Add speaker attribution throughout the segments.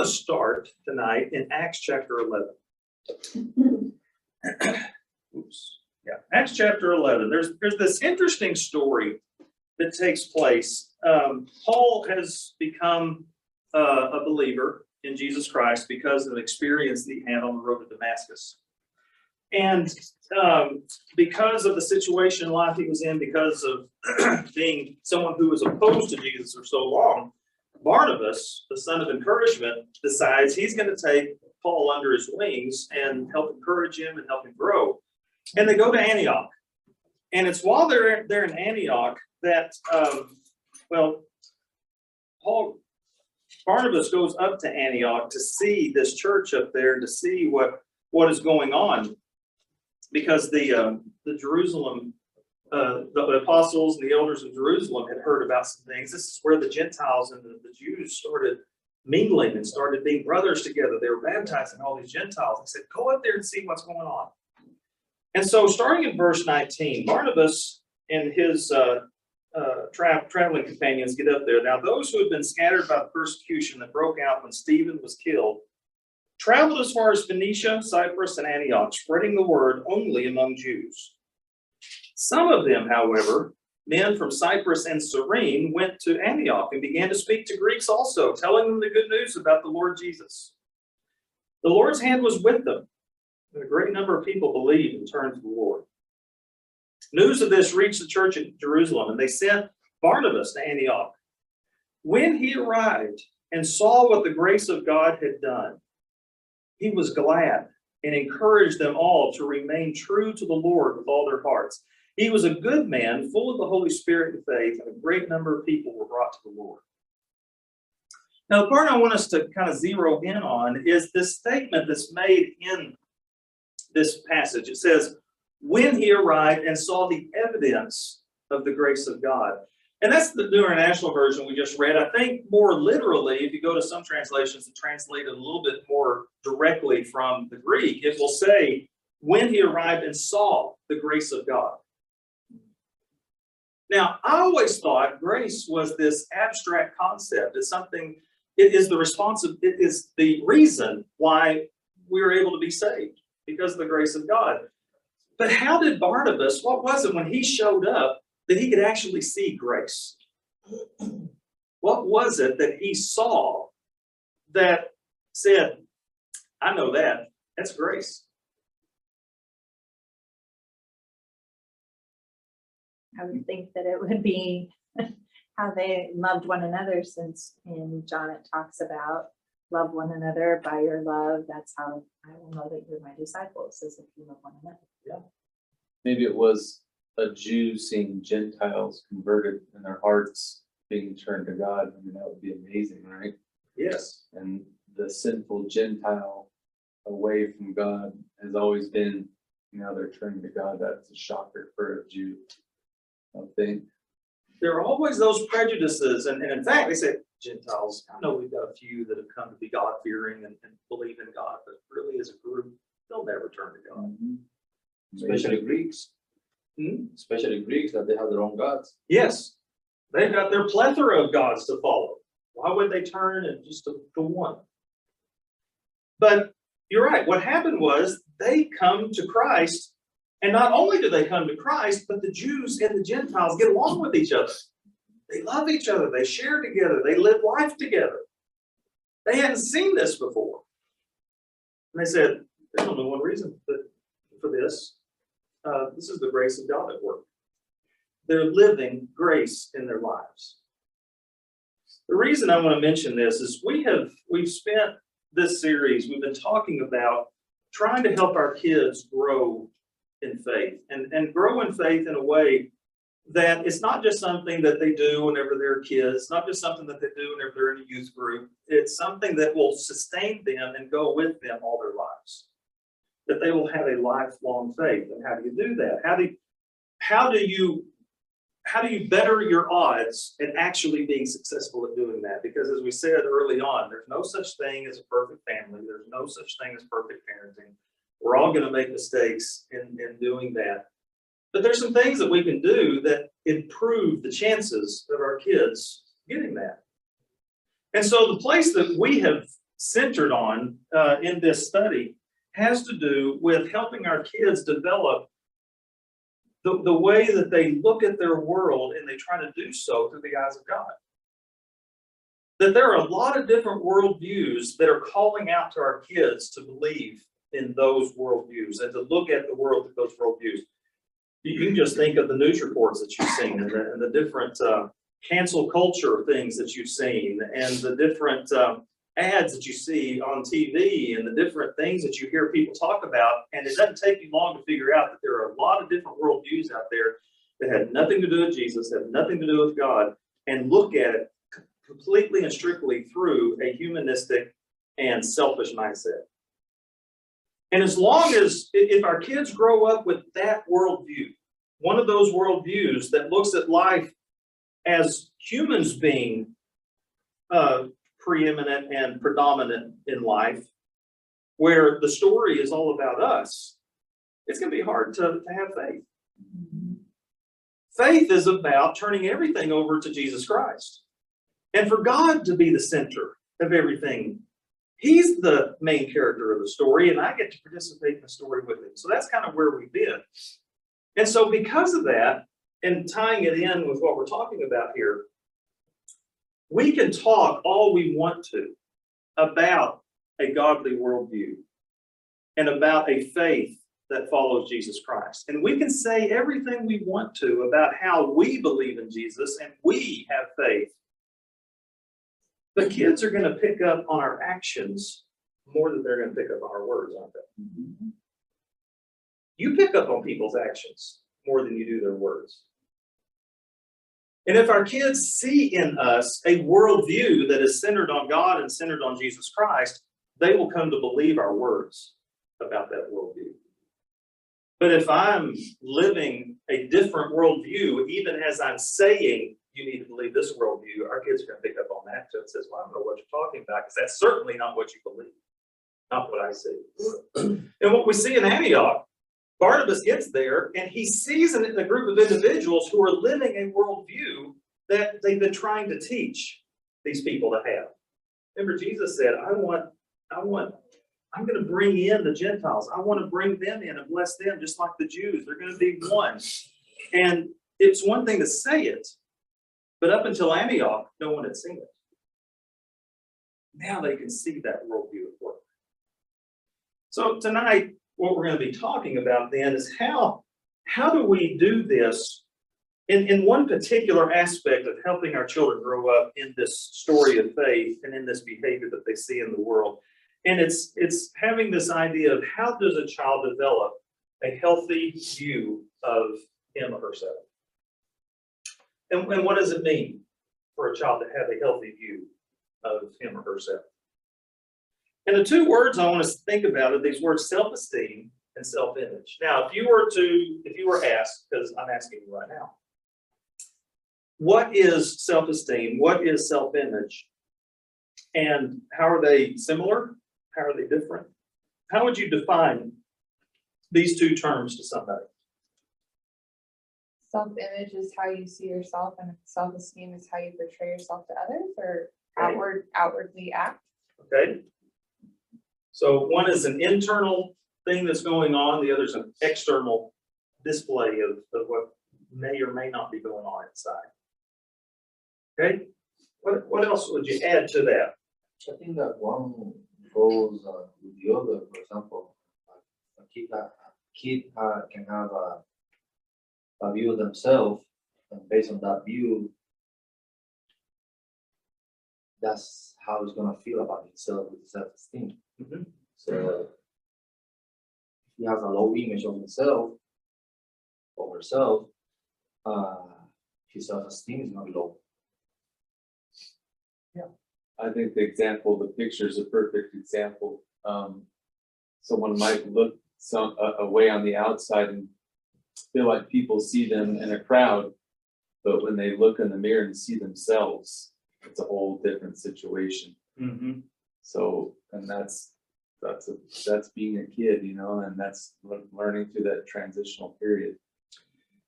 Speaker 1: want to start tonight in Acts chapter 11. Oops. Yeah, Acts chapter 11. There's this interesting story that takes place. Paul has become a believer in Jesus Christ because of an experience that he had on the road to Damascus. And because of the situation in life he was in, because of being someone who was opposed to Jesus for so long, Barnabas, the son of encouragement, decides he's going to take Paul under his wings and help encourage him and help him grow. And they go to Antioch. And it's while they're in Antioch that, Barnabas goes up to Antioch to see this church up there, to see what is going on. Because the Jerusalem, the apostles and the elders of Jerusalem had heard about some things. This is where the Gentiles and the Jews started mingling and started being brothers together. They were baptizing all these Gentiles. They said, go up there and see what's going on. And so starting in verse 19, Barnabas and his traveling companions get up there. Now those who had been scattered by the persecution that broke out when Stephen was killed traveled as far as Phoenicia, Cyprus, and Antioch, spreading the word only among Jews. Some of them, however, men from Cyprus and Cyrene, went to Antioch and began to speak to Greeks also, telling them the good news about the Lord Jesus. The Lord's hand was with them, and a great number of people believed and turned to the Lord. News of this reached the church at Jerusalem, and they sent Barnabas to Antioch. When he arrived and saw what the grace of God had done, he was glad and encouraged them all to remain true to the Lord with all their hearts. He was a good man, full of the Holy Spirit and faith, and a great number of people were brought to the Lord. Now, the part I want us to kind of zero in on is this statement that's made in this passage. It says, when he arrived and saw the evidence of the grace of God. And that's the New International Version we just read. I think more literally, if you go to some translations that translate it a little bit more directly from the Greek, it will say, when he arrived and saw the grace of God. Now, I always thought grace was this abstract concept. It's something, it is the reason why we were able to be saved, because of the grace of God. But how did Barnabas, what was it when he showed up that he could actually see grace? What was it that he saw that said, I know that's grace?
Speaker 2: I would think that it would be how they loved one another, since in John it talks about love one another by your love. That's how I will know that you're my disciples, is if you love one another.
Speaker 1: Yeah.
Speaker 3: Maybe it was a Jew seeing Gentiles converted and their hearts being turned to God. I mean, that would be amazing, right?
Speaker 1: Yes.
Speaker 3: And the sinful Gentile away from God has always been, now they're turning to God. That's a shocker for a Jew, I think.
Speaker 1: There are always those prejudices. And in fact, they say Gentiles, I know we've got a few that have come to be God-fearing and believe in God, but really as a group, they'll never turn to God.
Speaker 3: Mm-hmm.
Speaker 4: Especially Greeks. Especially Greeks, that they have their own gods.
Speaker 1: Yes, they've got their plethora of gods to follow. Why would they turn and just to one? But you're right. What happened was they come to Christ, and not only do they come to Christ, but the Jews and the Gentiles get along with each other. They love each other. They share together. They live life together. They hadn't seen this before. And they said, there's only one reason for this. This is the grace of God at work. They're living grace in their lives. The reason I want to mention this is we've spent this series, we've been talking about trying to help our kids grow in faith and grow in faith in a way that it's not just something that they do whenever they're kids, not just something that they do whenever they're in a youth group. It's something that will sustain them and go with them all their lives. That they will have a lifelong faith. And how do you do that? How do you better your odds at actually being successful at doing that? Because as we said early on, there's no such thing as a perfect family. There's no such thing as perfect parenting. We're all going to make mistakes in doing that. But there's some things that we can do that improve the chances of our kids getting that. And so the place that we have centered on in this study has to do with helping our kids develop the way that they look at their world, and they try to do so through the eyes of God. That there are a lot of different worldviews that are calling out to our kids to believe in those worldviews and to look at the world through those worldviews. You can just think of the news reports that you've seen and the different cancel culture things that you've seen, and the different ads that you see on TV, and the different things that you hear people talk about. And it doesn't take you long to figure out that there are a lot of different worldviews out there that have nothing to do with Jesus, have nothing to do with God, and look at it completely and strictly through a humanistic and selfish mindset. And as long as, if our kids grow up with that worldview, one of those worldviews that looks at life as humans being preeminent and predominant in life, where the story is all about us, it's going to be hard to have faith. Faith is about turning everything over to Jesus Christ, and for God to be the center of everything. He's the main character of the story, and I get to participate in the story with him. So that's kind of where we've been. And so because of that, and tying it in with what we're talking about here, we can talk all we want to about a godly worldview and about a faith that follows Jesus Christ. And we can say everything we want to about how we believe in Jesus and we have faith. But kids are going to pick up on our actions more than they're going to pick up on our words, aren't they? Mm-hmm. You pick up on people's actions more than you do their words. And if our kids see in us a worldview that is centered on God and centered on Jesus Christ, they will come to believe our words about that worldview. But if I'm living a different worldview, even as I'm saying you need to believe this worldview, our kids are going to pick up on that too and says, well, I don't know what you're talking about, because that's certainly not what you believe, not what I see. And what we see in Antioch, Barnabas gets there and he sees in a group of individuals who are living a worldview that they've been trying to teach these people to have. Remember, Jesus said, I'm going to bring in the Gentiles. I want to bring them in and bless them just like the Jews. They're going to be one. And it's one thing to say it, but up until Antioch, no one had seen it. Now they can see that worldview at work. So tonight, what we're going to be talking about then is how do we do this in one particular aspect of helping our children grow up in this story of faith and in this behavior that they see in the world. And it's having this idea of how does a child develop a healthy view of him or herself? And what does it mean for a child to have a healthy view of him or herself? And the two words I want us to think about are these words self-esteem and self-image. Now, if you were asked, because I'm asking you right now, what is self-esteem? What is self-image? And how are they similar? How are they different? How would you define these two terms to somebody?
Speaker 5: Self-image is how you see yourself, and self-esteem is how you portray yourself to others, or
Speaker 1: Okay.
Speaker 5: outwardly act.
Speaker 1: Okay. So one is an internal thing that's going on, the other is an external display of what may or may not be going on inside. Okay. What else would you add to that?
Speaker 4: I think that one goes with the other. For example, a kid can have a view of themselves, and based on that view, that's how he's gonna feel about himself with self-esteem.
Speaker 1: Mm-hmm.
Speaker 4: So if he has a low image of himself or herself, his self-esteem is not low.
Speaker 3: I think the picture is a perfect example. Someone might look away on the outside and feel like people see them in a crowd, but when they look in the mirror and see themselves, it's a whole different situation.
Speaker 1: Mm-hmm.
Speaker 3: So, and that's being a kid, and that's learning through that transitional period.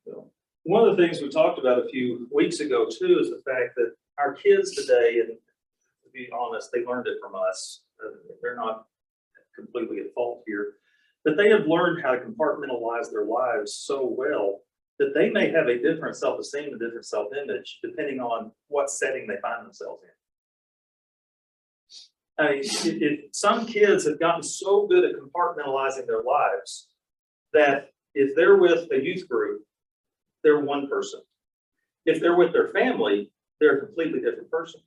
Speaker 3: So,
Speaker 1: one of the things we talked about a few weeks ago too is the fact that our kids today, and to be honest, they learned it from us. they're not completely at fault here, but they have learned how to compartmentalize their lives so well that they may have a different self-esteem, a different self-image, depending on what setting they find themselves in. I mean, if some kids have gotten so good at compartmentalizing their lives that if they're with a youth group, they're one person. If they're with their family, they're a completely different person.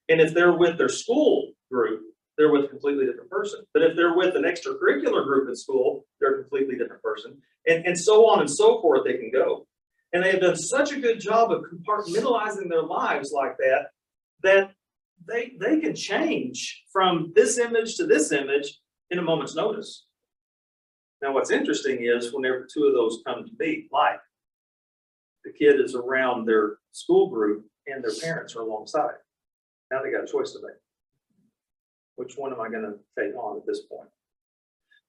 Speaker 1: And if they're with their school group, they're with a completely different person. But if they're with an extracurricular group at school, they're a completely different person. And so on and so forth, they can go. And they have done such a good job of compartmentalizing their lives like that, that they can change from this image to this image in a moment's notice. Now, what's interesting is whenever two of those come to meet, like the kid is around their school group and their parents are alongside. Now they got a choice to make. Which one am I going to take on at this point?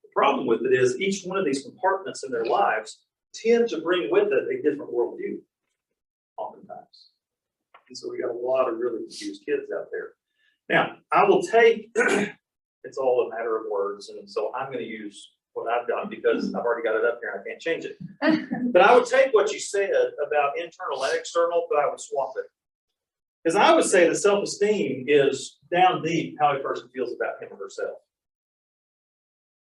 Speaker 1: The problem with it is each one of these compartments in their lives tend to bring with it a different worldview, oftentimes. And so we got a lot of really confused kids out there. Now, I will take, it's all a matter of words, and so I'm going to use what I've got because I've already got it up here and I can't change it. But I would take what you said about internal and external, but I would swap it. Because I would say that self-esteem is down deep how a person feels about him or herself.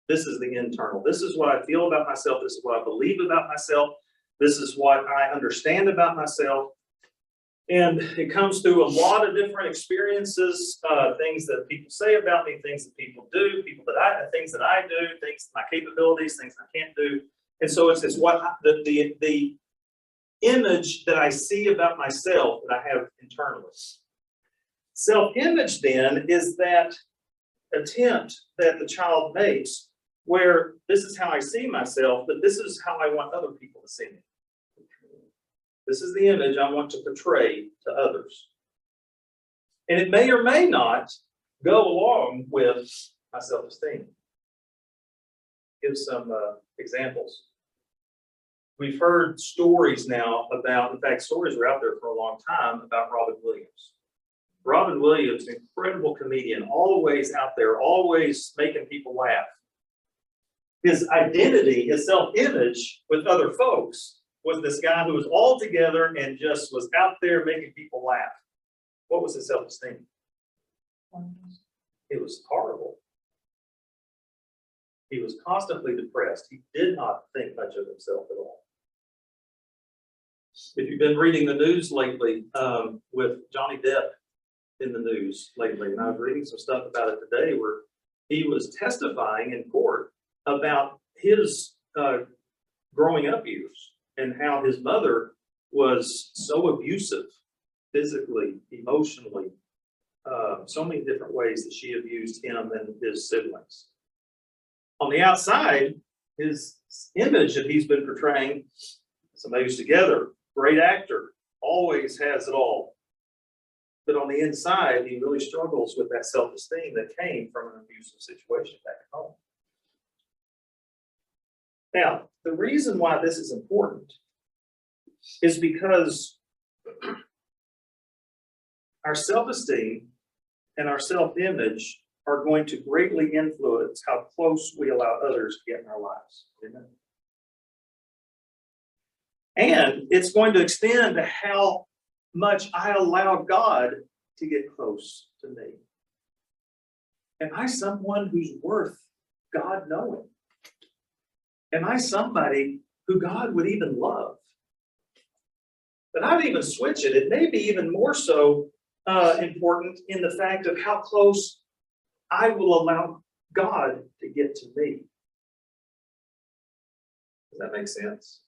Speaker 1: This is the internal. This is what I feel about myself. This is what I believe about myself. This is what I understand about myself. And it comes through a lot of different experiences, things that people say about me, things that people do, things that I do, things, my capabilities, things I can't do. And so it's what the image that I see about myself that I have internally. Self-image then is that attempt that the child makes where this is how I see myself, but this is how I want other people to see me. This is the image I want to portray to others. And it may or may not go along with my self-esteem. Give some examples. We've heard stories now about, in fact, stories were out there for a long time about Robin Williams. Robin Williams, an incredible comedian, always out there, always making people laugh. His identity, his self-image with other folks was this guy who was all together and just was out there making people laugh. What was his self-esteem? It was horrible. He was constantly depressed. He did not think much of himself at all. If you've been reading the news lately, with Johnny Depp in the news lately, and I was reading some stuff about it today where he was testifying in court about his growing up years and how his mother was so abusive, physically, emotionally, so many different ways that she abused him and his siblings. On the outside, his image that he's been portraying, somebody who's together, great actor, always has it all. But on the inside, he really struggles with that self-esteem that came from an abusive situation back at home. Now, the reason why this is important is because our self-esteem and our self-image are going to greatly influence how close we allow others to get in our lives. Amen. And it's going to extend to how much I allow God to get close to me. Am I someone who's worth God knowing? Am I somebody who God would even love? But I'd even switch it. It may be even more so important in the fact of how close I will allow God to get to me. Does that make sense?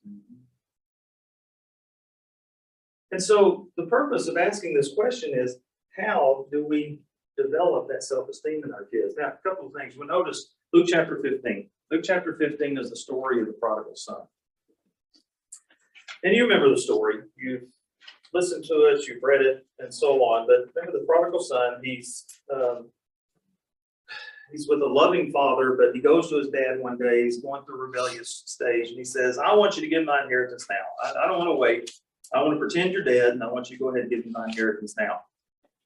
Speaker 1: And so the purpose of asking this question is, how do we develop that self-esteem in our kids? Now, a couple of things. We'll notice Luke chapter 15. Luke chapter 15 is the story of the prodigal son. And you remember the story. You've listened to it, you've read it, and so on. But remember the prodigal son, he's with a loving father, but he goes to his dad one day. He's going through a rebellious stage, and he says, I want you to give my inheritance now. I don't want to wait. I want to pretend you're dead, and I want you to go ahead and give me my inheritance now.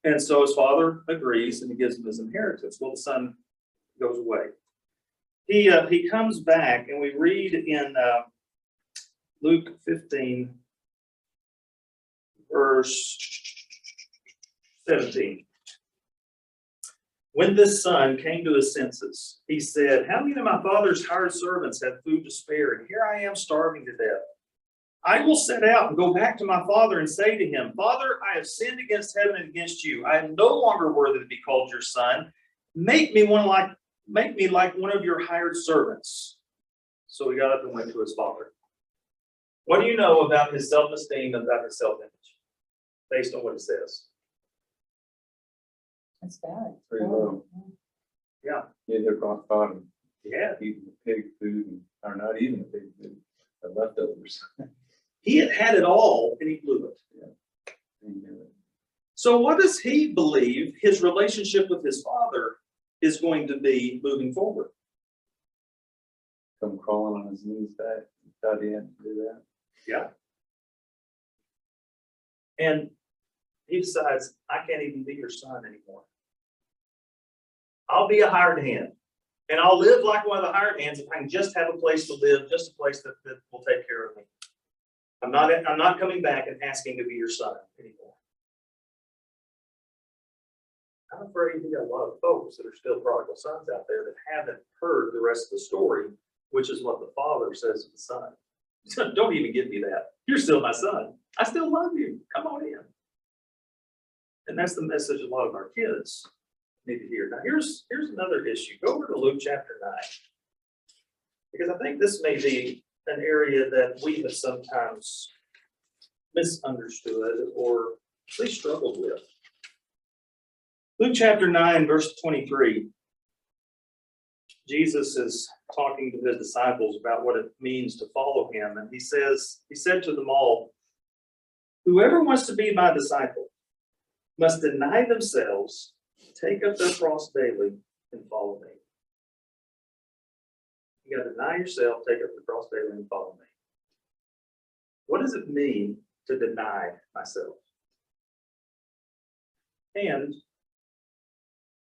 Speaker 1: And so his father agrees, and he gives him his inheritance. Well, the son goes away. He comes back, and we read in Luke 15, verse 17. When this son came to his senses, he said, how many of my father's hired servants have food to spare, and here I am starving to death? I will set out and go back to my father and say to him, Father, I have sinned against heaven and against you. I am no longer worthy to be called your son. Make me like one of your hired servants. So he got up and went to his father. What do you know about his self-esteem and about his self-image, based on what it says?
Speaker 5: It's bad.
Speaker 3: Pretty low.
Speaker 1: Yeah.
Speaker 3: Yeah, they're rock bottom,
Speaker 1: Yeah.
Speaker 3: eating the pig food, or not even the pig food, the leftovers.
Speaker 1: He had had it all, and he blew it.
Speaker 3: And,
Speaker 1: So what does he believe his relationship with his father is going to be moving forward?
Speaker 3: come crawling on his knees back, thought he had to do that.
Speaker 1: Yeah. And he decides, I can't even be your son anymore. I'll be a hired hand. And I'll live like one of the hired hands if I can just have a place to live, just a place that will take care of me. I'm not coming back and asking to be your son anymore. I'm afraid we got a lot of folks that are still prodigal sons out there that haven't heard the rest of the story, which is what the father says to the son. Don't even give me that. You're still my son. I still love you. Come on in. And that's the message a lot of our kids need to hear. Now, here's another issue. Go over to Luke chapter 9. Because I think this may be an area that we have sometimes misunderstood or at least struggled with. Luke chapter 9, verse 23. Jesus is talking to his disciples about what it means to follow him. And he said to them all, whoever wants to be my disciple must deny themselves, take up their cross daily, and follow me. You got to deny yourself, take up the cross daily, and follow me. What does it mean to deny myself? And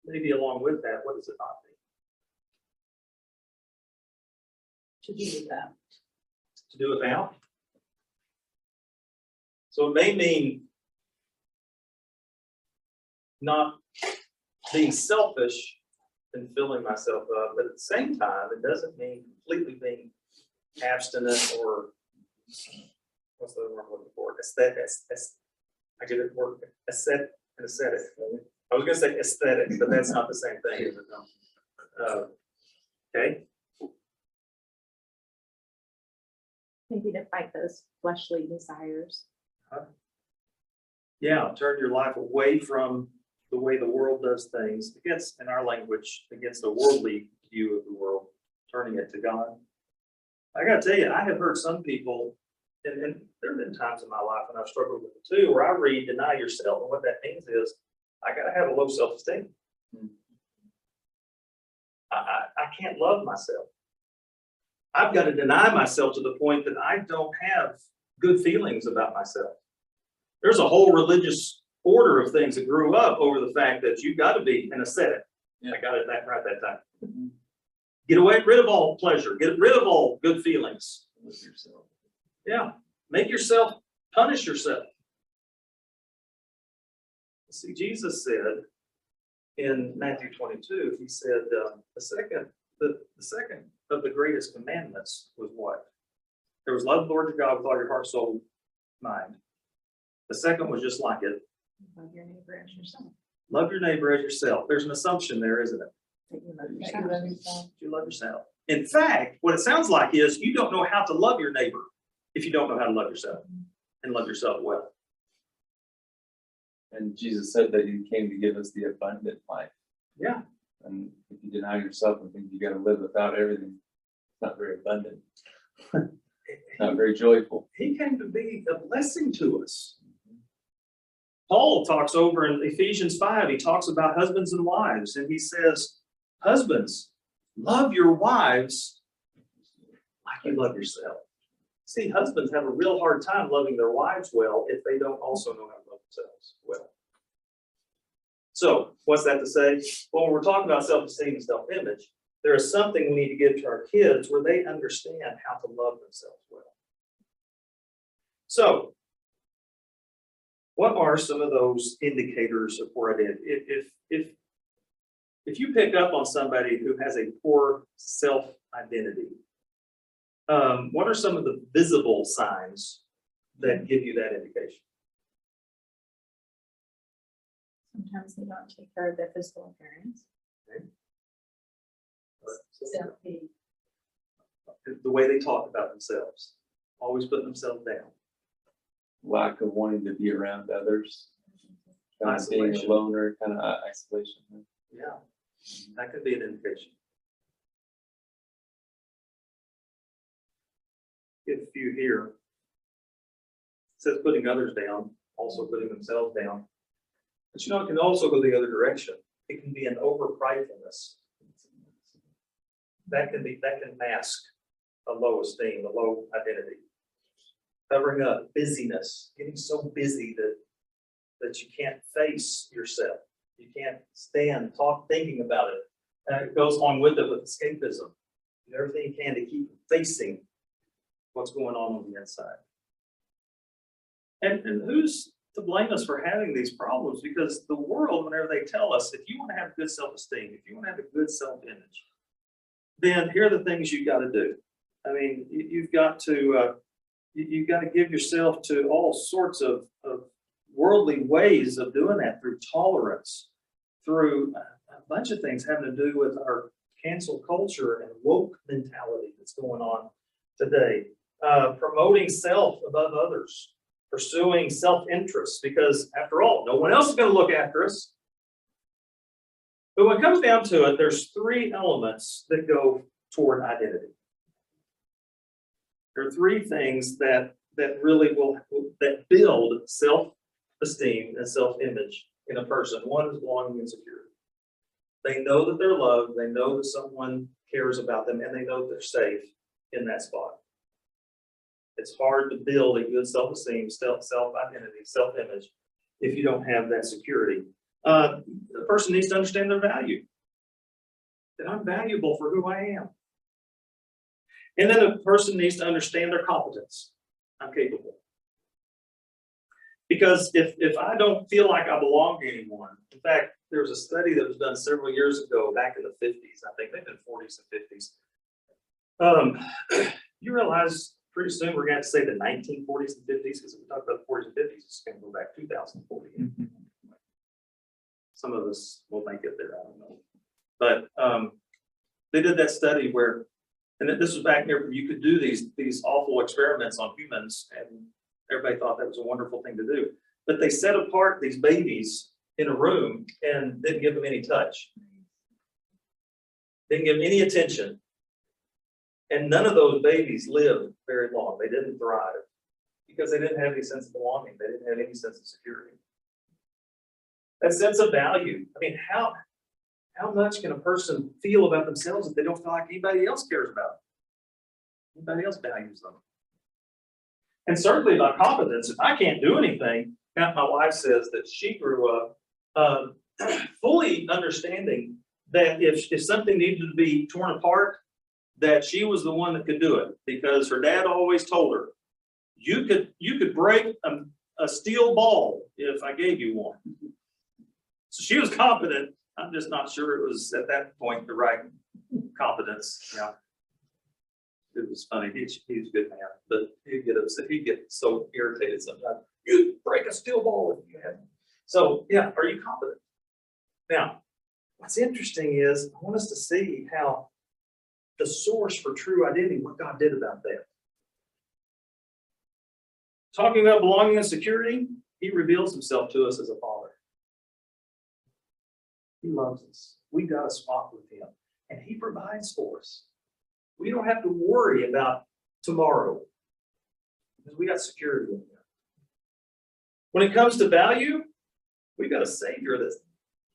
Speaker 1: maybe along with that, what does it not mean?
Speaker 2: To do without.
Speaker 1: To do without? So it may mean not being selfish and filling myself up, but at the same time, it doesn't mean completely being abstinent or what's the word I'm looking for? Aesthetic. I get it word ascetic. I was going to say aesthetic, but that's not the same thing, is it? Okay.
Speaker 2: Maybe to fight those fleshly desires.
Speaker 1: Yeah, turn your life away from the way the world does things, against, in our language, against a worldly view of the world, turning it to God. I got to tell you, I have heard some people, and there have been times in my life when I've struggled with it too, where I read deny yourself, and what that means is I got to have a low self-esteem. I can't love myself. I've got to deny myself to the point that I don't have good feelings about myself. There's a whole religious order of things that grew up over the fact that you've got to be an ascetic. Yeah. I got it right that time. Get rid of all pleasure. Get rid of all good feelings. Yeah. Make yourself, punish yourself. See, Jesus said in Matthew 22, he said, the second of the greatest commandments was what? There was love the Lord your God with all your heart, soul, mind. The second was just like it.
Speaker 2: Love your neighbor as yourself.
Speaker 1: Love your neighbor as yourself. There's an assumption there, isn't it?
Speaker 2: That you love
Speaker 5: That
Speaker 2: yourself.
Speaker 5: you love yourself.
Speaker 1: You love yourself. In fact, what it sounds like is you don't know how to love your neighbor if you don't know how to love yourself and love yourself well.
Speaker 3: And Jesus said that he came to give us the abundant life.
Speaker 1: Yeah.
Speaker 3: And if you deny yourself and think you got to live without everything, it's not very abundant, not very joyful.
Speaker 1: He came to be a blessing to us. Paul talks over in Ephesians 5, he talks about husbands and wives, and he says, husbands, love your wives like you love yourself. See, husbands have a real hard time loving their wives well if they don't also know how to love themselves well. So what's that to say? Well, when we're talking about self-esteem and self-image, there is something we need to give to our kids where they understand how to love themselves well. So what are some of those indicators of poor identity? If you pick up on somebody who has a poor self-identity, what are some of the visible signs that give you that indication?
Speaker 2: Sometimes they don't take care of their physical appearance. Self-pity.
Speaker 1: The way they talk about themselves, always putting themselves down.
Speaker 3: Lack of wanting to be around others. Kind of being a
Speaker 1: Isolation.
Speaker 3: loner, kind of isolation.
Speaker 1: Yeah, that could be an indication. If you hear, it says putting others down, also putting themselves down. But you know, it can also go the other direction. It can be an over-pridefulness. That can mask a low esteem, a low identity. Covering up, busyness, getting so busy that you can't face yourself. You can't stand, talk, thinking about it. And it goes along with it with escapism. Do everything you can to keep facing what's going on the inside. And who's to blame us for having these problems? Because the world, whenever they tell us, if you want to have good self-esteem, if you want to have a good self-image, then here are the things you've got to do. I mean, you've got to give yourself to all sorts of worldly ways of doing that, through tolerance, through a bunch of things having to do with our cancel culture and woke mentality that's going on today. Promoting self above others, pursuing self-interest, because after all, no one else is going to look after us. But when it comes down to it, there's three elements that go toward identity. There are three things that really that build self-esteem and self-image in a person. One is belonging and security. They know that they're loved, they know that someone cares about them, and they know that they're safe in that spot. It's hard to build a good self-esteem, self-identity, self-image if you don't have that security. The person needs to understand their value, that I'm valuable for who I am. And then a person needs to understand their competence. I'm capable. Because if I don't feel like I belong to anyone, in fact, there was a study that was done several years ago, back in the 50s, I think they've been 40s and 50s. You realize pretty soon we're going to have to say the 1940s and 50s, because if we talk about the 40s and 50s, it's going to go back 2040. Some of us will make it there, I don't know. But they did that study where, and this was back there, you could do these awful experiments on humans, and everybody thought that was a wonderful thing to do. But they set apart these babies in a room and didn't give them any touch. Didn't give them any attention. And none of those babies lived very long. They didn't thrive because they didn't have any sense of belonging. They didn't have any sense of security. That sense of value. I mean, how much can a person feel about themselves if they don't feel like anybody else cares about them? Anybody else values them? And certainly about competence. If I can't do anything, now my wife says that she grew up fully understanding that if something needed to be torn apart, that she was the one that could do it, because her dad always told her, you could break a steel ball if I gave you one. So she was competent. I'm just not sure it was at that point the right competence. Yeah, it was funny. He's a good man, but he'd get upset. He'd get so irritated sometimes. You break a steel ball if you had. So yeah, are you competent? Now, what's interesting is I want us to see how the source for true identity, what God did about that. Talking about belonging and security, He reveals Himself to us as a Father. He loves us. We got a spot with Him, and He provides for us. We don't have to worry about tomorrow because we got security in Him. When it comes to value, we've got a Savior that's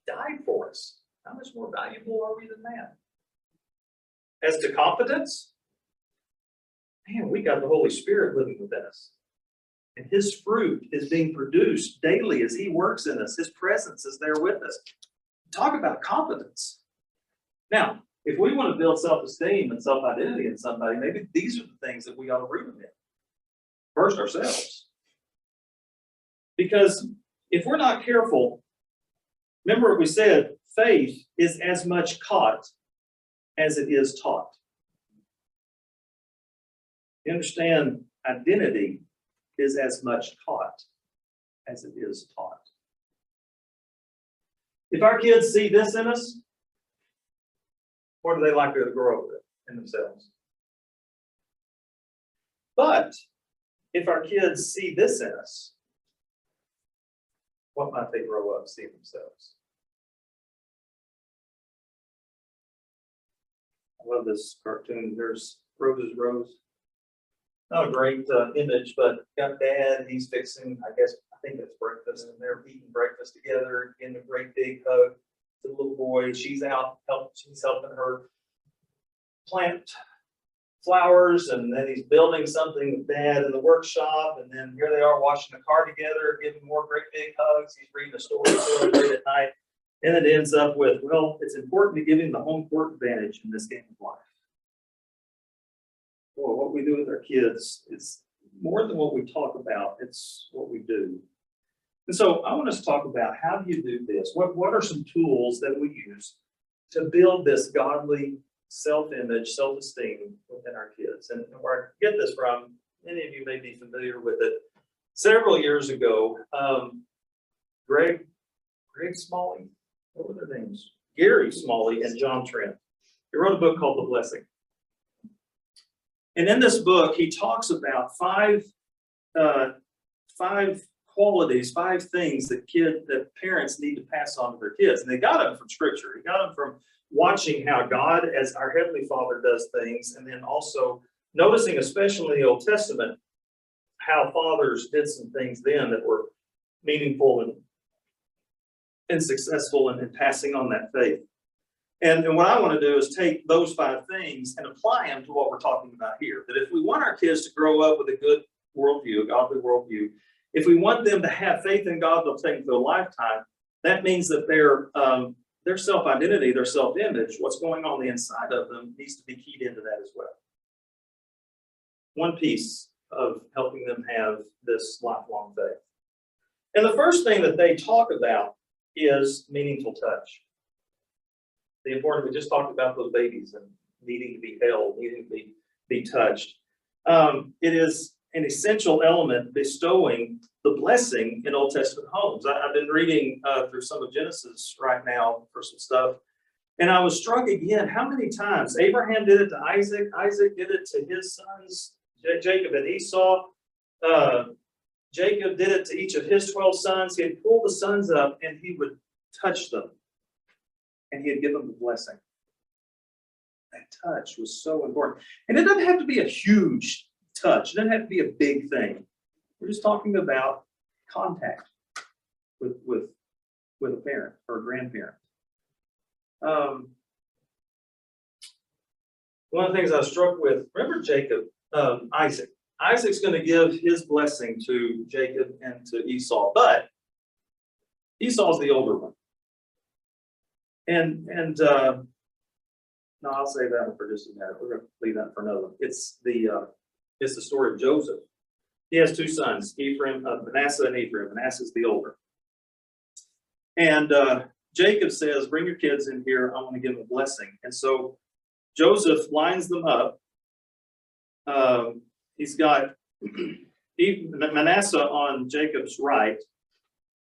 Speaker 1: died for us. How much more valuable are we than that? As to competence, man, we got the Holy Spirit living within us. And his fruit is being produced daily as he works in us. His presence is there with us. Talk about confidence. Now, if we want to build self-esteem and self-identity in somebody, maybe these are the things that we ought to root them in. First, ourselves. Because if we're not careful, remember what we said, faith is as much caught as it is taught. You understand, identity is as much taught as it is taught. If our kids see this in us, what are they likely to grow with in themselves? But if our kids see this in us, what might they grow up seeing themselves? I love this cartoon. There's Rose's Rose. Not a great image, but got dad, he's fixing, I think it's breakfast, and they're eating breakfast together in a great big hug. The little boy, she's helping her plant flowers, and then he's building something with dad in the workshop, and then here they are washing the car together, giving more great big hugs. He's reading a story to him late at night, and it ends up with, well, it's important to give him the home court advantage in this game of life. Well, what we do with our kids is more than what we talk about, it's what we do. And so I want us to talk about, how do you do this? What are some tools that we use to build this godly self-image, self-esteem within our kids? And where I get this from, many of you may be familiar with it. Several years ago, Greg Smalley, what were their names? Gary Smalley and John Trent. He wrote a book called The Blessing. And in this book, he talks about five qualities, 5 things that parents need to pass on to their kids. And they got them from Scripture. He got them from watching how God, as our Heavenly Father, does things, and then also noticing, especially in the Old Testament, how fathers did some things then that were meaningful and successful in passing on that faith. And what I want to do is take those 5 things and apply them to what we're talking about here. That if we want our kids to grow up with a good worldview, a godly worldview, if we want them to have faith in God, they'll take through a lifetime, that means that their self-identity, their self-image, what's going on the inside of them, needs to be keyed into that as well. One piece of helping them have this lifelong faith. And the first thing that they talk about is meaningful touch. The important, we just talked about those babies and needing to be held, needing to be touched. It is an essential element bestowing the blessing in Old Testament homes. I've been reading through some of Genesis right now for some stuff, and I was struck again how many times Abraham did it to Isaac, Isaac did it to his sons, Jacob and Esau. Jacob did it to each of his 12 sons. He'd pull the sons up and he would touch them, and he'd give them the blessing. That touch was so important. And it doesn't have to be a huge touch. It doesn't have to be a big thing. We're just talking about contact with a parent or a grandparent. One of the things I was struck with, remember Jacob, Isaac. Isaac's going to give his blessing to Jacob and to Esau, but Esau's the older one. And no, I'll save that one for just a minute. We're going to leave that for another one. It's the story of Joseph. He has 2 sons, Manasseh and Ephraim. Manasseh's the older. And Jacob says, bring your kids in here. I want to give them a blessing. And so Joseph lines them up. He's got Manasseh on Jacob's right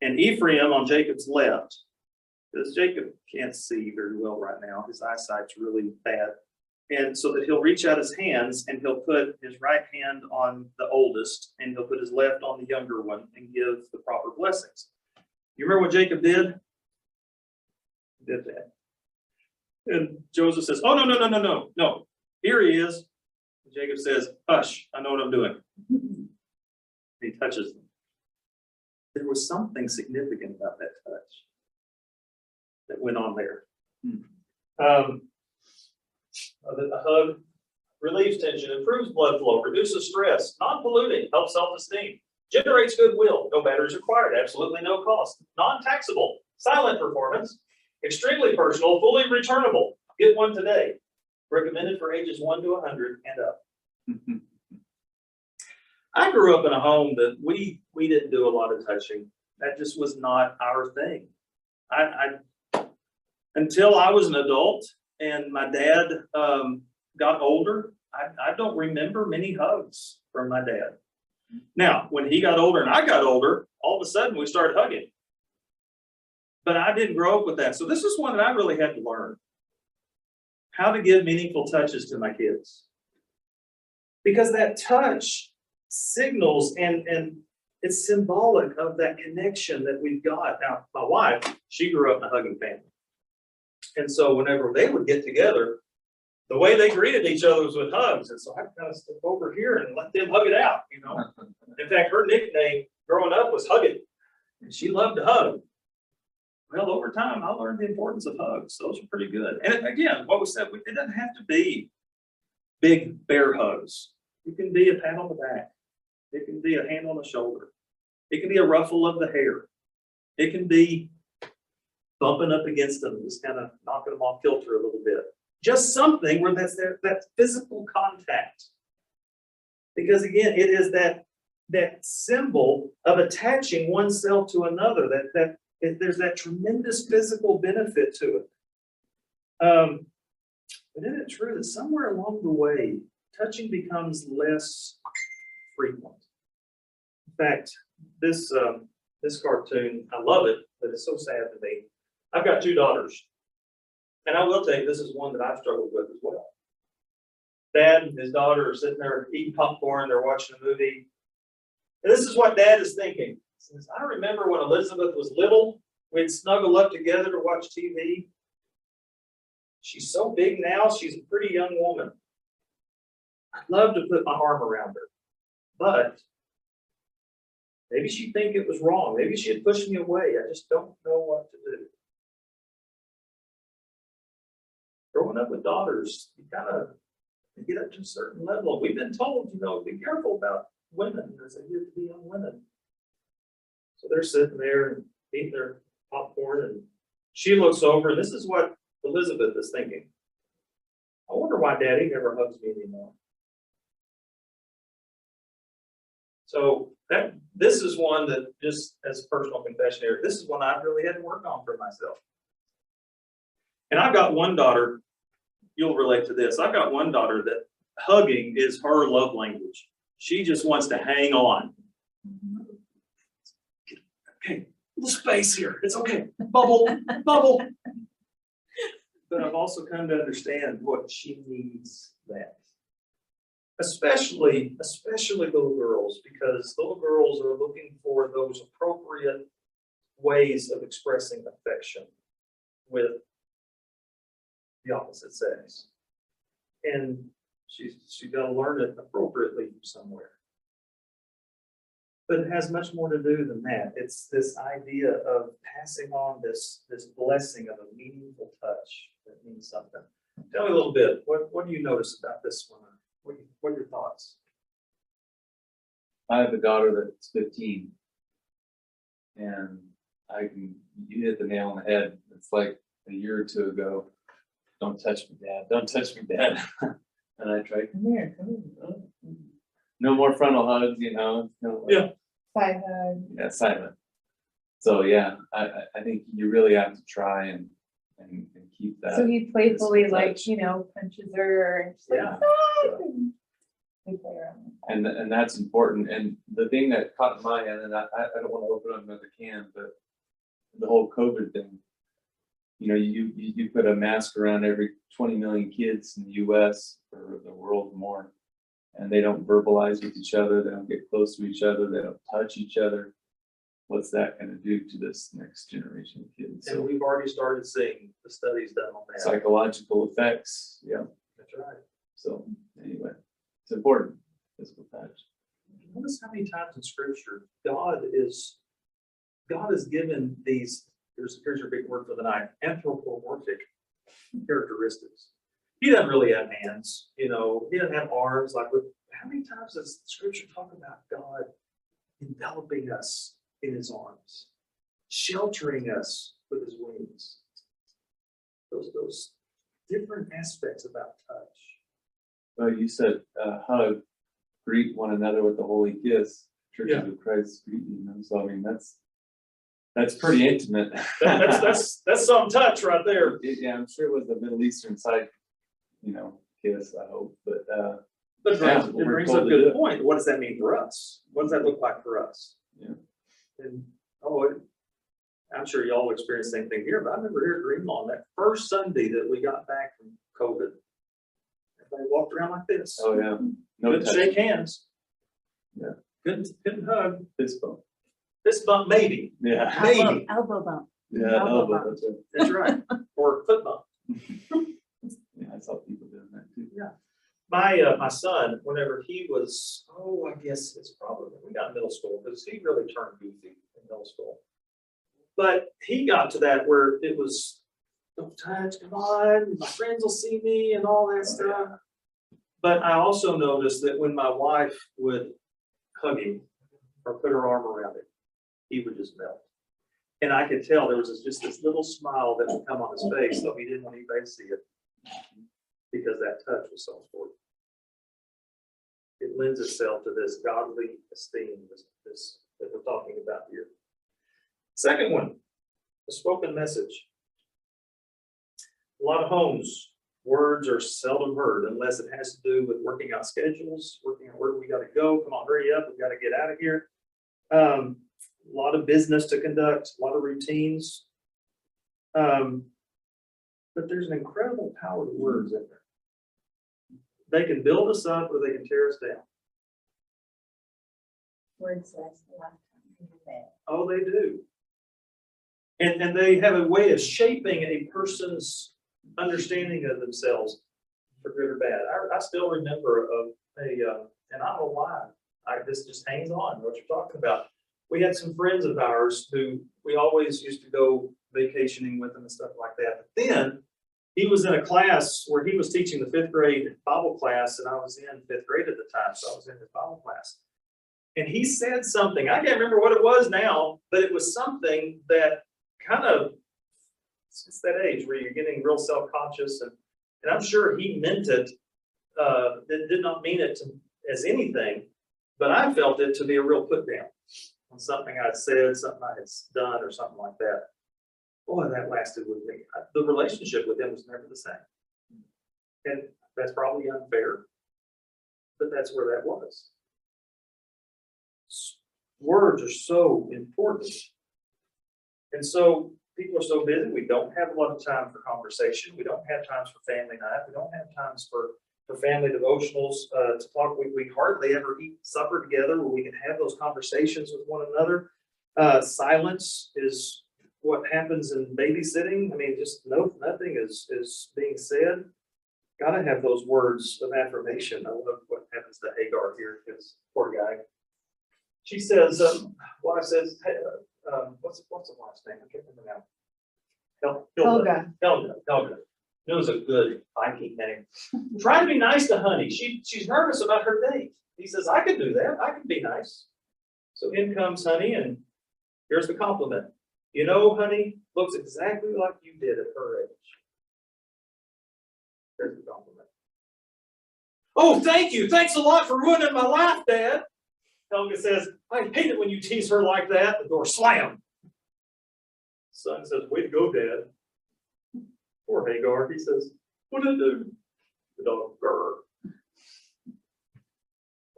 Speaker 1: and Ephraim on Jacob's left. Because Jacob can't see very well right now. His eyesight's really bad. And so that he'll reach out his hands and he'll put his right hand on the oldest and he'll put his left on the younger one and give the proper blessings. You remember what Jacob did? He did that. And Joseph says, oh, no. Here he is. And Jacob says, hush, I know what I'm doing. He touches them. There was something significant about that touch that went on there. A hug relieves tension, improves blood flow, reduces stress, non-polluting, helps self-esteem. Generates goodwill. No batteries required. Absolutely no cost. Non-taxable. Silent performance. Extremely personal. Fully returnable. Get one today. Recommended for ages 1 to 100 and up. I grew up in a home that we didn't do a lot of touching. That just was not our thing. Until I was an adult and my dad got older, I don't remember many hugs from my dad. Now, when he got older and I got older, all of a sudden we started hugging. But I didn't grow up with that. So this is one that I really had to learn. How to give meaningful touches to my kids. Because that touch signals and it's symbolic of that connection that we've got. Now, my wife, she grew up in a hugging family. And so whenever they would get together, the way they greeted each other was with hugs. And so I kind of step over here and let them hug it out, you know. In fact, her nickname growing up was Hug It. And she loved to hug. Well, over time, I learned the importance of hugs. Those are pretty good. And again, what was said, it doesn't have to be big bear hugs. It can be a pat on the back. It can be a hand on the shoulder. It can be a ruffle of the hair. It can be bumping up against them, just kind of knocking them off kilter a little bit. Just something where that physical contact. Because again, it is that symbol of attaching oneself to another, there's that tremendous physical benefit to it. But isn't it true that somewhere along the way, touching becomes less frequent? In fact, this cartoon, I love it, but it's so sad to me. I've got 2 daughters. And I will tell you, this is one that I've struggled with as well. Dad and his daughter are sitting there eating popcorn, they're watching a movie. And this is what Dad is thinking. He says, I remember when Elizabeth was little, we'd snuggle up together to watch TV. She's so big now, she's a pretty young woman. I'd love to put my arm around her, but maybe she'd think it was wrong. Maybe she'd push me away. I just don't know what to do. Growing up with daughters, you kind of get up to a certain level. We've been told, be careful about women as they get to be young women. So they're sitting there and eating their popcorn, and she looks over, and this is what Elizabeth is thinking. I wonder why Daddy never hugs me anymore. So this is one that, just as a personal confession here, this is one I really had to work on for myself. And I've got one daughter, you'll relate to this. I've got one daughter that hugging is her love language. She just wants to hang on. Okay, little space here. It's okay. Bubble, bubble. But I've also come to understand what she needs that. Especially little girls, because little girls are looking for those appropriate ways of expressing affection with the opposite sex. And she's got to learn it appropriately from somewhere. But it has much more to do than that. It's this idea of passing on this blessing of a meaningful touch that means something. Tell me a little bit. What do you notice about this one? What are your thoughts?
Speaker 3: I have a daughter that's 15, and you hit the nail on the head. It's like a year or 2 ago. Don't touch me, Dad. Don't touch me, Dad. And I tried, come here. No more frontal hugs,
Speaker 1: Yeah.
Speaker 5: Side hug.
Speaker 3: Yeah, silent. So yeah, I think you really have to try and keep that.
Speaker 5: So he playfully
Speaker 3: touch.
Speaker 5: punches her and she's like,
Speaker 3: Yeah.
Speaker 5: "Stop!" And we play around with that.
Speaker 3: And that's important. And the thing that caught my hand, and I don't want to open up another can, but the whole COVID thing. You put a mask around every 20 million kids in the US or the world more, and they don't verbalize with each other, they don't get close to each other, they don't touch each other. What's that going to do to this next generation of kids?
Speaker 1: And we've already started seeing the studies done on that.
Speaker 3: Psychological effects, yeah.
Speaker 1: That's right.
Speaker 3: So anyway, it's important, physical touch.
Speaker 1: Notice how many times in Scripture God has given these. Here's your big word for the night: anthropomorphic characteristics. He doesn't really have hands, he doesn't have arms. How many times does Scripture talk about God enveloping us in his arms, sheltering us with his wings. Those different aspects about touch.
Speaker 3: Well, you said, hug, greet one another with the holy kiss. Churches
Speaker 1: Yeah.
Speaker 3: of Christ greet you. So I mean, that's pretty intimate.
Speaker 1: That's some touch right there.
Speaker 3: Yeah, I'm sure it was the Middle Eastern side, kiss, I hope, but,
Speaker 1: But
Speaker 3: Yeah,
Speaker 1: it
Speaker 3: we're
Speaker 1: brings
Speaker 3: told
Speaker 1: up a
Speaker 3: to do
Speaker 1: good
Speaker 3: it.
Speaker 1: point. What does that mean for us? What does that look like for us?
Speaker 3: Yeah.
Speaker 1: And, I'm sure y'all experienced the same thing here, but I remember here at Greenlawn, that first Sunday that we got back from COVID, everybody walked around like this.
Speaker 3: oh yeah, no
Speaker 1: Couldn't
Speaker 3: touch,
Speaker 1: shake hands.
Speaker 3: Yeah.
Speaker 1: Couldn't hug.
Speaker 3: fist bump.
Speaker 1: Fist bump, maybe.
Speaker 3: Yeah,
Speaker 1: Maybe.
Speaker 2: Elbow bump.
Speaker 3: yeah,
Speaker 2: Elbow
Speaker 3: elbow,
Speaker 2: bump.
Speaker 3: that's right.
Speaker 1: That's right. Or foot bump.
Speaker 3: Yeah, I saw people doing that too.
Speaker 1: My son, whenever he was, I guess it's probably, we got in middle school, because he really turned goofy in middle school. But he got to that where it was, don't touch, come on, my friends will see me and all that stuff. But I also noticed that when my wife would hug him or put her arm around him, he would just melt. And I could tell there was just this little smile that would come on his face, though he didn't want anybody to see it, because that touch was so important. It lends itself to this godly esteem, this that we're talking about here. Second one, the spoken message. A lot of homes, words are seldom heard unless it has to do with working out schedules, working out where we got to go. Come on, hurry up, we got to get out of here. A lot of business to conduct, a lot of routines. But there's an incredible power to words in there. They can build us up or they can tear us down.
Speaker 2: Words last a lifetime.
Speaker 1: Oh, they do. And they have a way of shaping a person's understanding of themselves for good or bad. I still remember and I don't know why, this just hangs on, what you're talking about. We had some friends of ours who we always used to go vacationing with them and stuff like that. But then he was in a class where he was teaching the 5th grade Bible class, and I was in 5th grade at the time, so I was in his Bible class. And he said something, I can't remember what it was now, but it was something that kind of, it's that age where you're getting real self-conscious, and I'm sure he meant it, did not mean it as anything, but I felt it to be a real put down on something I'd said, something I had done, or something like that. Boy, that lasted with me. The relationship with him was never the same. And that's probably unfair, but that's where that was. Words are so important. And so people are so busy, we don't have a lot of time for conversation. We don't have times for family night. We don't have times for family devotionals to talk. We hardly ever eat supper together where we can have those conversations with one another. Silence is what happens in babysitting. I mean, just nothing is being said. Got to have those words of affirmation. I love what happens to Hagar here, because poor guy. She says, wife says, hey, what's the wife's name? I can't remember now. Helga. It was a good Viking name. Try to be nice to Honey. She's nervous about her date. He says, I can do that. I can be nice. So in comes Honey, and here's the compliment. You know, Honey looks exactly like you did at her age. There's the compliment. Oh, thank you. Thanks a lot for ruining my life, Dad. Helga says, I hate it when you tease her like that. The door slammed. Son says, way to go, Dad. Poor Hagar. He says, what did I do? The dog, grr.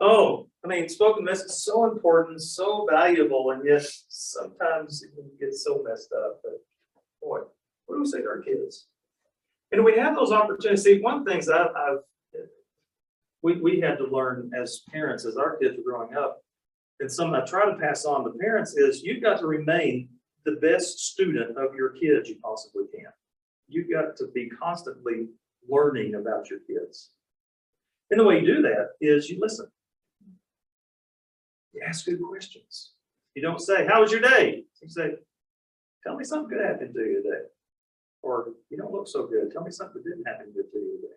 Speaker 1: Oh, I mean, spoken message is so important, so valuable, and yet sometimes it can get so messed up. But boy, what do we say to our kids? And we have those opportunities. See, one of the things we had to learn as parents, as our kids were growing up, and something I try to pass on to parents is you've got to remain the best student of your kids you possibly can. You've got to be constantly learning about your kids. And the way you do that is you listen. You ask good questions. You don't say, how was your day? You say, tell me something good happened to you today. Or, you don't look so good. Tell me something that didn't happen good to you today.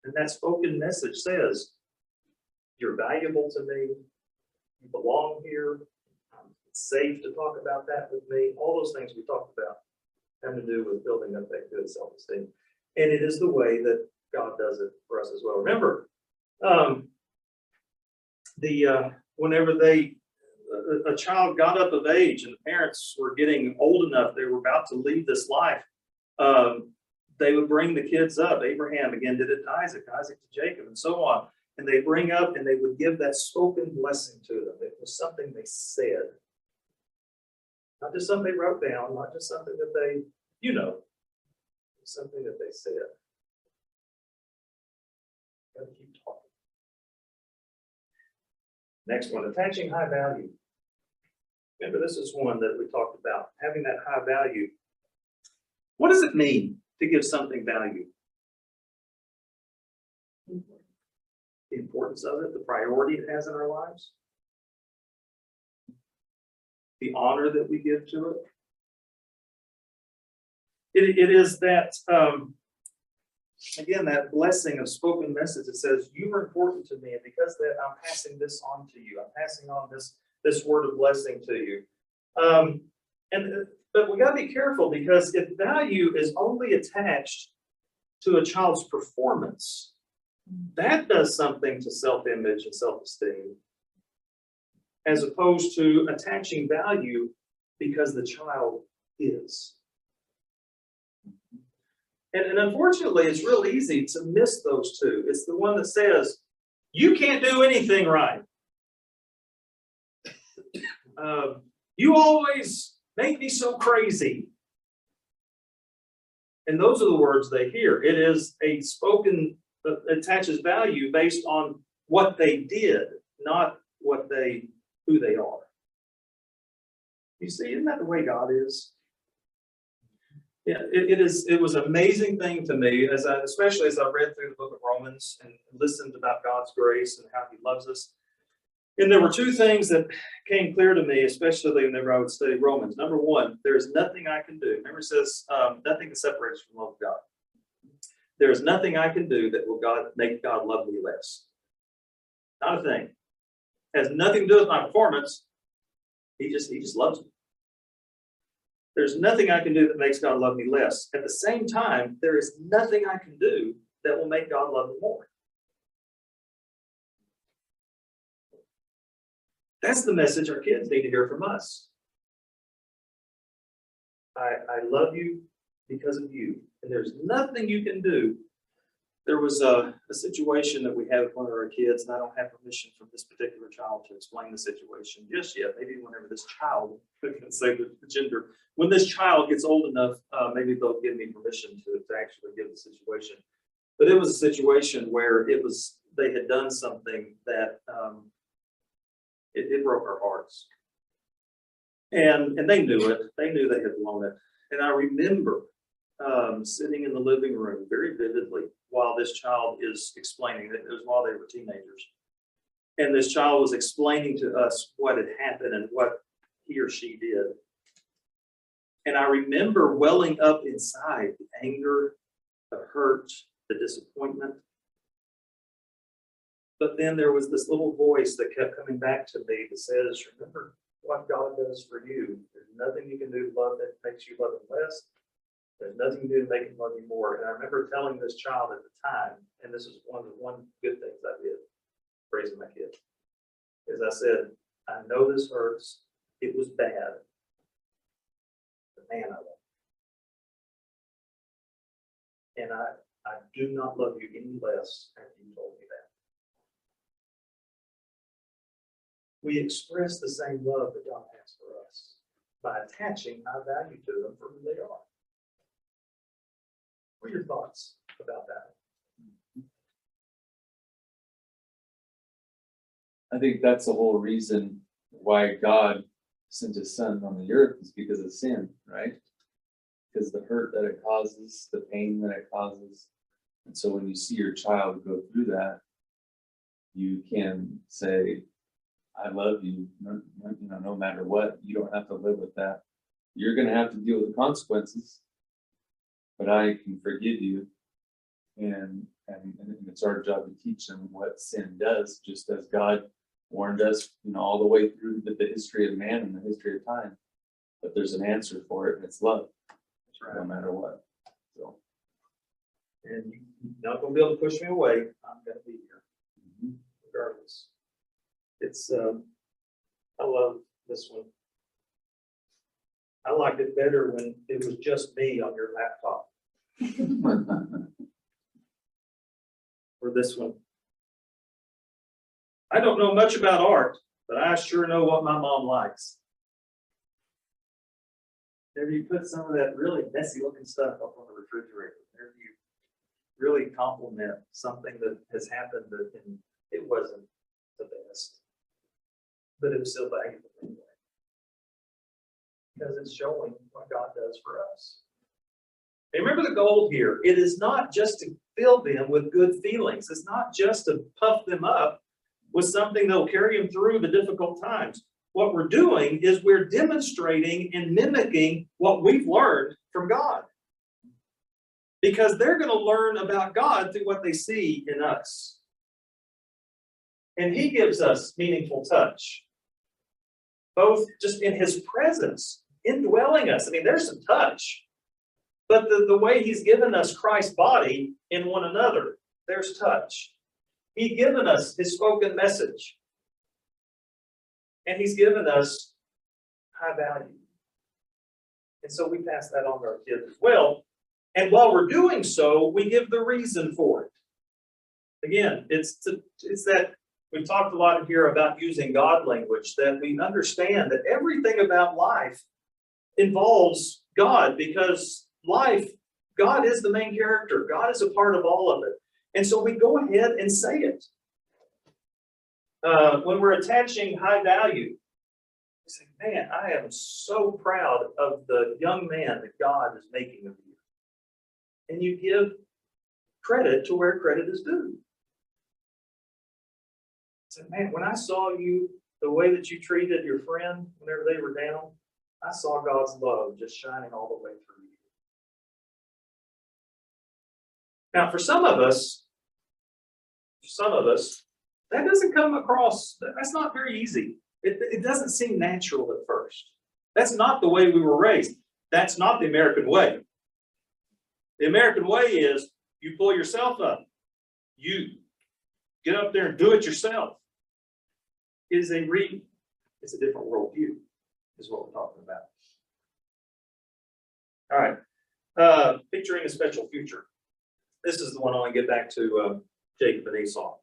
Speaker 1: And that spoken message says, you're valuable to me. You belong here. It's safe to talk about that with me. All those things we talked about have to do with building up that good self-esteem. And it is the way that God does it for us as well. Remember, whenever a child got up of age and the parents were getting old enough, they were about to leave this life, they would bring the kids up. Abraham again did it to Isaac, Isaac to Jacob, and so on. And they bring up and they would give that spoken blessing to them. It was something they said. Not just something they wrote down, not just something that they, something that they said. Gotta keep talking. Next one, attaching high value. Remember, this is one that we talked about, having that high value. What does it mean to give something value? The importance of it, the priority it has in our lives, the honor that we give to it. It is that, again, that blessing of spoken message that says, you are important to me, and because of that, I'm passing this on to you. I'm passing on this word of blessing to you. But we got to be careful, because if value is only attached to a child's performance, that does something to self-image and self-esteem, as opposed to attaching value because the child is. And unfortunately, it's real easy to miss those two. It's the one that says, you can't do anything right. You always make me so crazy. And those are the words they hear. It is a spoken, attaches value based on what they did, not who they are. You see, isn't that the way God is? Yeah, it was an amazing thing to me, especially as I read through the book of Romans and listened about God's grace and how he loves us. And there were two things that came clear to me, especially whenever I would study Romans. Number one, there is nothing I can do. Remember, it says nothing that separates from the love of God. There is nothing I can do that will make God love me less. Not a thing. Has nothing to do with my performance. He just loves me. There's nothing I can do that makes God love me less. At the same time, there is nothing I can do that will make God love me more. That's the message our kids need to hear from us. I love you because of you. And there's nothing you can do. There was a situation that we had with one of our kids, and I don't have permission from this particular child to explain the situation just yet. Maybe whenever this child, I can say the gender, when this child gets old enough, maybe they'll give me permission to actually give the situation. But it was a situation where they had done something that it broke our hearts. And they knew it. They knew they had blown it. And I remember sitting in the living room very vividly while this child is explaining it. It was while they were teenagers. And this child was explaining to us what had happened and what he or she did. And I remember welling up inside the anger, the hurt, the disappointment. But then there was this little voice that kept coming back to me that says, remember what God does for you. There's nothing you can do to love that makes you love him less. There's nothing you can do to make him love you more. And I remember telling this child at the time, and this is one good things I did, raising my kid, is I said, I know this hurts. It was bad. But man, I love you. And I do not love you any less after you told me that. We express the same love that God has for us by attaching our value to them for who they are. What are your thoughts about that?
Speaker 3: I think that's the whole reason why God sent his son on the earth, is because of sin, right? Because the hurt that it causes, the pain that it causes. And so when you see your child go through that, you can say, I love you, no matter what. You don't have to live with that. You're going to have to deal with the consequences, but I can forgive you. And it's our job to teach them what sin does, just as God warned us, all the way through the history of man and the history of time. But there's an answer for it, and it's love, no matter what. So.
Speaker 1: And you're not gonna be able to push me away. I'm gonna be here regardless. It's, I love this one. I liked it better when it was just me on your laptop. Or this one. I don't know much about art, but I sure know what my mom likes. There you put some of that really messy looking stuff up on the refrigerator. There you really compliment something that has happened and it wasn't the best. But it was still valuable anyway. Because it's showing what God does for us. And remember the goal here. It is not just to fill them with good feelings. It's not just to puff them up with something that will carry them through the difficult times. What we're doing is we're demonstrating and mimicking what we've learned from God. Because they're going to learn about God through what they see in us. And He gives us meaningful touch. Both just in His presence, indwelling us. I mean, there's some touch. But the way He's given us Christ's body in one another, there's touch. He's given us His spoken message. And He's given us high value. And so we pass that on to our kids as well. And while we're doing so, we give the reason for it. Again, it's that we've talked a lot here about using God language, that we understand that everything about life involves God, because life, God is the main character. God is a part of all of it. And so we go ahead and say it. When we're attaching high value, we say, man, I am so proud of the young man that God is making of you. And you give credit to where credit is due. Say, man, when I saw you, the way that you treated your friend whenever they were down, I saw God's love just shining all the way through you. Now, for some of us, that doesn't come across, that's not very easy. It doesn't seem natural at first. That's not the way we were raised. That's not the American way. The American way is you pull yourself up. You get up there and do it yourself. It's a different worldview, is what we're talking about. All right. Picturing a special future. This is the one I want to get back to Jacob and Esau.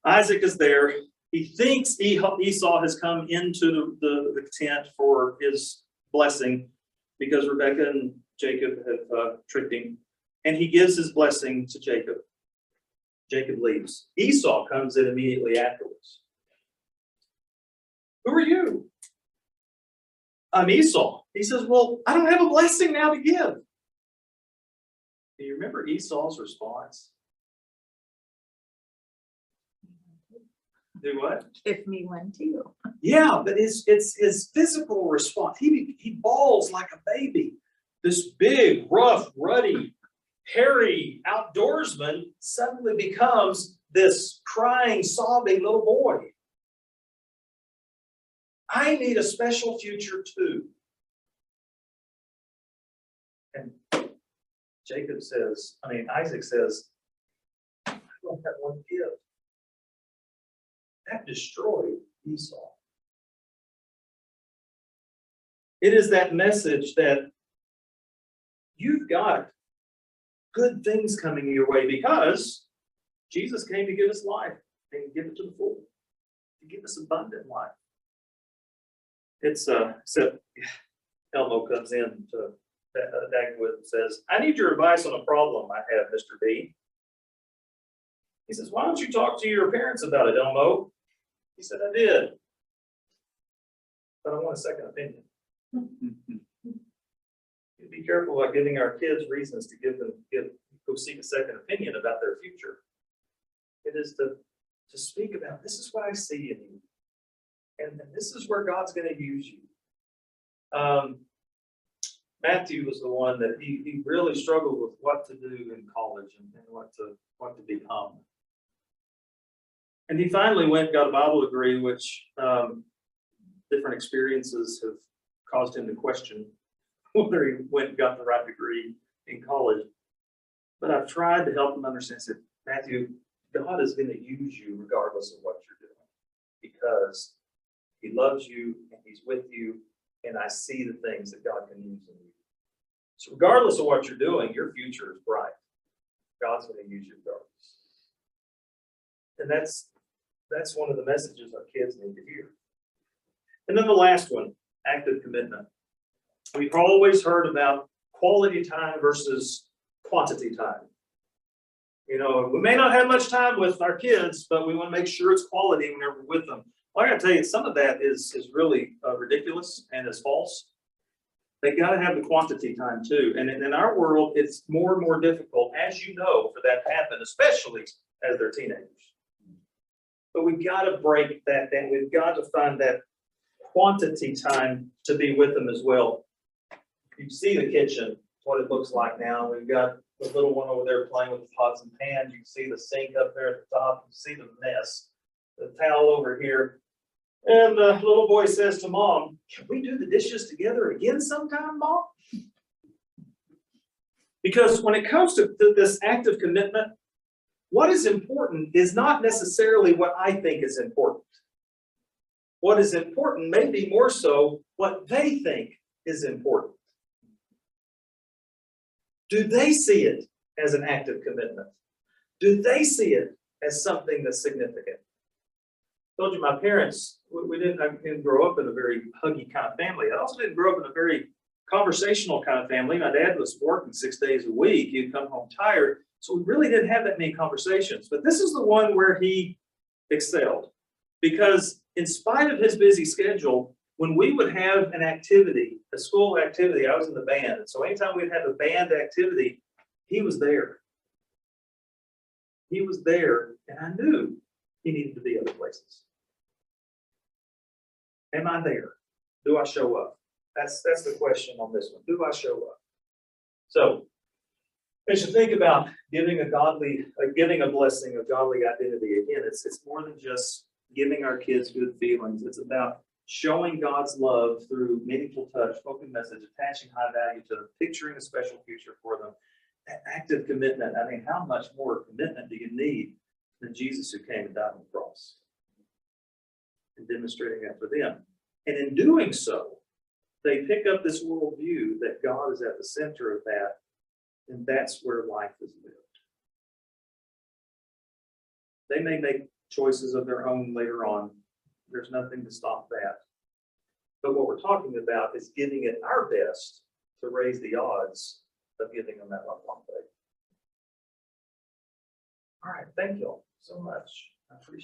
Speaker 1: Isaac is there. He thinks Esau has come into the tent for his blessing because Rebekah and Jacob have tricked him. And he gives his blessing to Jacob. Jacob leaves. Esau comes in immediately afterwards. Who are you? I'm Esau. He says, well, I don't have a blessing now to give. Do you remember Esau's response? Do what?
Speaker 2: Give me one too.
Speaker 1: Yeah, but it's his physical response. He bawls like a baby. This big, rough, ruddy, hairy outdoorsman suddenly becomes this crying, sobbing little boy. I need a special future too. And Isaac says, I don't have one gift. That destroyed Esau. It is that message that you've got good things coming your way because Jesus came to give us life and give it to the full, to give us abundant life. It's except Elmo comes in to Dagwood and says, I need your advice on a problem I have, Mr. B. He says, why don't you talk to your parents about it, Elmo? He said, I did. But I want a second opinion. Be careful about giving our kids reasons to go seek a second opinion about their future. It is to speak about, this is what I see in you. And this is where God's going to use you. Matthew was the one that he really struggled with what to do in college and what to become. And he finally went, got a Bible degree, which different experiences have caused him to question whether he went and got the right degree in college. But I've tried to help him understand that, Matthew, God is going to use you regardless of what you're doing, because he loves you and he's with you, and I see the things that God can use in you. So regardless of what you're doing, your future is bright. God's going to use you regardless. And that's one of the messages our kids need to hear. And then the last one, active commitment. We've always heard about quality time versus quantity time. You know, we may not have much time with our kids, but we want to make sure it's quality whenever we're with them. Well, I got to tell you, some of that is really ridiculous and is false. They got to have the quantity time too. And in our world, it's more and more difficult, as you know, for that to happen, especially as they're teenagers. But we've got to break that down. We've got to find that quantity time to be with them as well. You see the kitchen, what it looks like now. We've got the little one over there playing with the pots and pans. You can see the sink up there at the top. You see the mess, the towel over here. And the little boy says to Mom, "Can we do the dishes together again sometime, Mom?" Because when it comes to this active commitment, what is important is not necessarily what I think is important. What is important may be more so what they think is important. Do they see it as an active commitment? Do they see it as something that's significant? I told you my parents, I didn't grow up in a very huggy kind of family. I also didn't grow up in a very conversational kind of family. My dad was working 6 days a week. He'd come home tired. So we really didn't have that many conversations. But this is the one where he excelled. Because in spite of his busy schedule, when we would have an activity, a school activity, I was in the band. And so anytime we'd have a band activity, he was there. He was there, and I knew he needed to be other places. Am I there? Do I show up? That's the question on this one. Do I show up? So as you think about giving a blessing of godly identity, again, it's more than just giving our kids good feelings. It's about showing God's love through meaningful touch, spoken message, attaching high value to them, picturing a special future for them. That active commitment. I mean, how much more commitment do you need than Jesus, who came and died on the cross? And demonstrating that for them. And in doing so, they pick up this worldview that God is at the center of that, and that's where life is lived. They may make choices of their own later on. There's nothing to stop that. But what we're talking about is giving it our best to raise the odds of giving them that lifelong faith. All right, thank you all so much.